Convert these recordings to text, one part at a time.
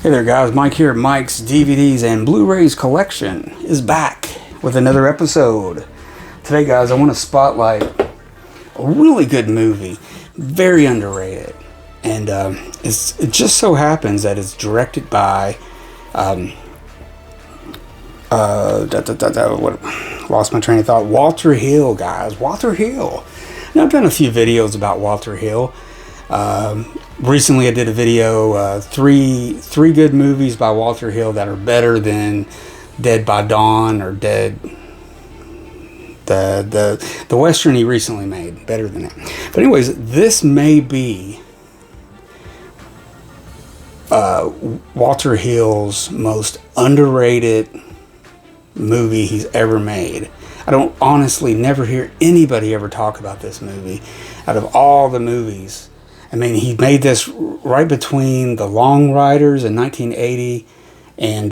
Hey there guys, Mike here at Mike's DVDs and Blu-rays Collection is back with another episode. Today guys, I want to spotlight a really good movie, very underrated. And it just so happens that it's directed by, lost my train of thought, Walter Hill guys, Walter Hill. Now I've done a few videos about Walter Hill. Recently I did a video, three good movies by Walter Hill that are better than Dead by Dawn or the Western he recently made, better than that. But anyways, this may be Walter Hill's most underrated movie he's ever made. I don't honestly never hear anybody ever talk about this movie. Out of all the movies, I mean, he made this right between The Long Riders in 1980 and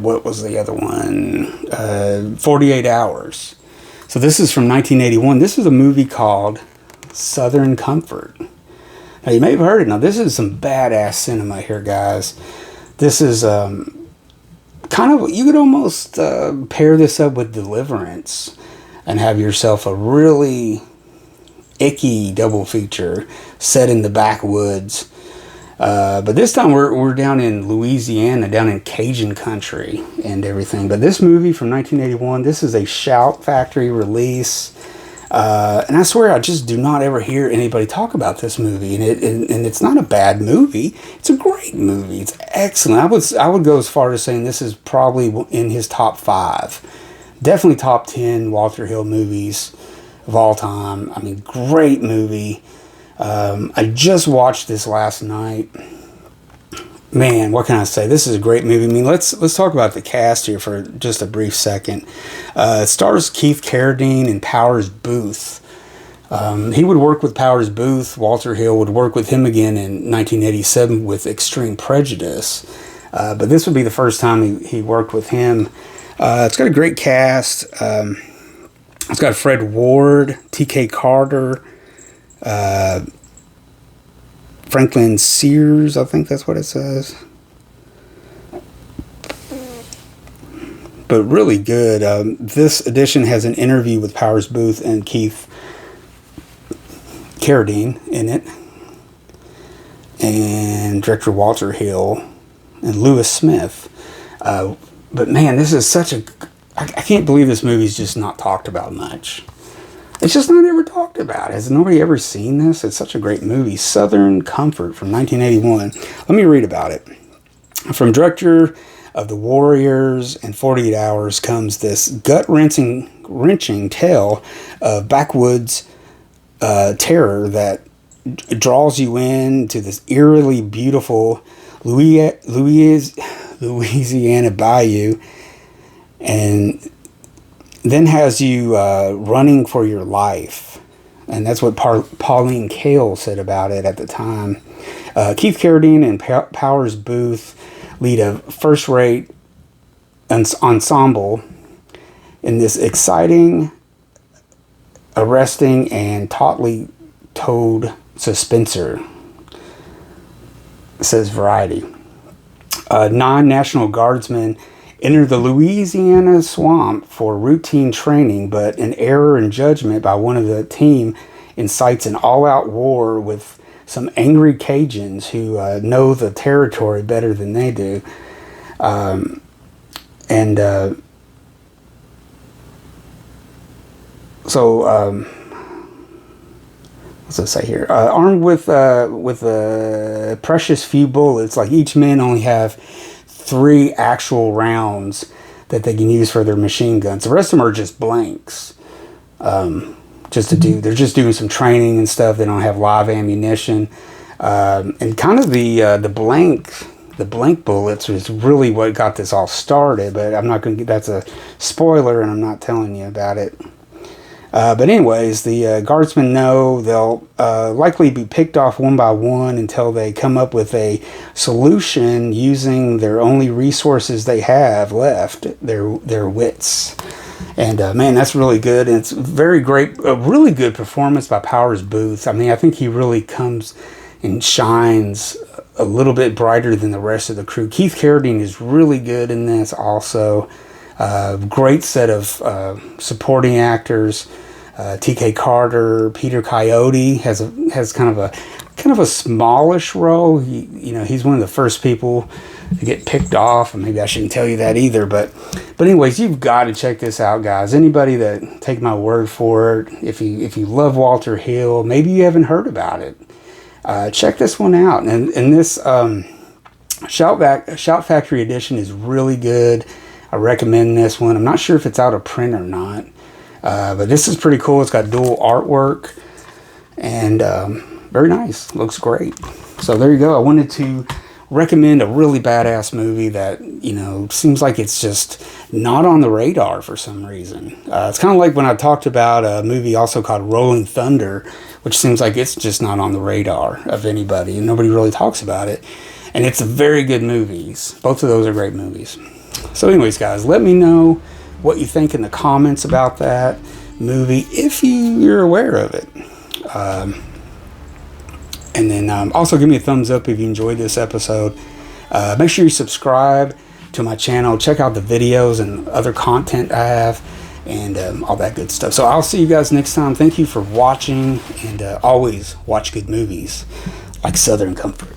what was the other one? 48 Hours. So this is from 1981. This is a movie called Southern Comfort. Now, you may have heard it. Now, this is some badass cinema here, guys. This is kind of, you could almost pair this up with Deliverance and have yourself a really icky double feature set in the backwoods. But this time we're down in Louisiana, down in Cajun country and everything. But this movie from 1981, this is a Shout Factory release. And I swear I just do not ever hear anybody talk about this movie. And it's not a bad movie. It's a great movie. It's excellent. I would go as far as saying this is probably in his top 5. Definitely top 10 Walter Hill movies of all time. I mean, great movie. I just watched this last night. Man, what can I say? This is a great movie. I mean, let's talk about the cast here for just a brief second. It stars Keith Carradine and Powers Booth. He would work with Powers Booth. Walter Hill would work with him again in 1987 with Extreme Prejudice. But this would be the first time he worked with him. It's got a great cast. It's got Fred Ward, T.K. Carter, Franklin Sears, I think that's what it says. But really good. This edition has an interview with Powers Booth and Keith Carradine in it. And director Walter Hill and Lewis Smith. But man, this is such a... I can't believe this movie's just not talked about much. It's just not ever talked about. Has nobody ever seen this? It's such a great movie. Southern Comfort from 1981. Let me read about it. From director of The Warriors and 48 Hours comes this gut-wrenching tale of backwoods terror that draws you in to this eerily beautiful Louisiana bayou, and then has you running for your life. And that's what Pauline Kael said about it at the time. Keith Carradine and Powers Booth lead a first-rate ensemble in this exciting, arresting, and tautly told suspenser, says Variety. 9 National Guardsmen enter the Louisiana swamp for routine training, but an error in judgment by one of the team incites an all-out war with some angry Cajuns who know the territory better than they do. What's it say here? Armed with a precious few bullets, like each man only have 3 actual rounds that they can use for their machine guns. The rest of them are just blanks. They're just doing some training and stuff. They don't have live ammunition. And kind of the blank bullets is really what got this all started. But I'm not going to. That's a spoiler, and I'm not telling you about it. But anyways, the guardsmen know they'll likely be picked off one by one until they come up with a solution using their only resources they have left, their wits. And man, that's really good. And it's a really good performance by Powers Booth. I mean, I think he really comes and shines a little bit brighter than the rest of the crew. Keith Carradine is really good in this also. Great set of supporting actors. T.K. Carter, Peter Coyote has kind of a smallish role. He's one of the first people to get picked off, and maybe I shouldn't tell you that either. But anyways, you've got to check this out, guys. Anybody that take my word for it, if you love Walter Hill, maybe you haven't heard about it, check this one out. And this Shout Factory edition is really good. I recommend this one. I'm not sure if it's out of print or not, but this is pretty cool. It's got dual artwork, and very nice. Looks great. So there you go. I wanted to recommend a really badass movie that, seems like it's just not on the radar for some reason. It's kind of like when I talked about a movie also called Rolling Thunder, which seems like it's just not on the radar of anybody, and nobody really talks about it. And it's a very good movies. Both of those are great movies. So anyways, guys, let me know what you think in the comments about that movie, if you're aware of it. And then also give me a thumbs up if you enjoyed this episode. Make sure you subscribe to my channel. Check out the videos and other content I have, and all that good stuff. So I'll see you guys next time. Thank you for watching, and always watch good movies like Southern Comfort.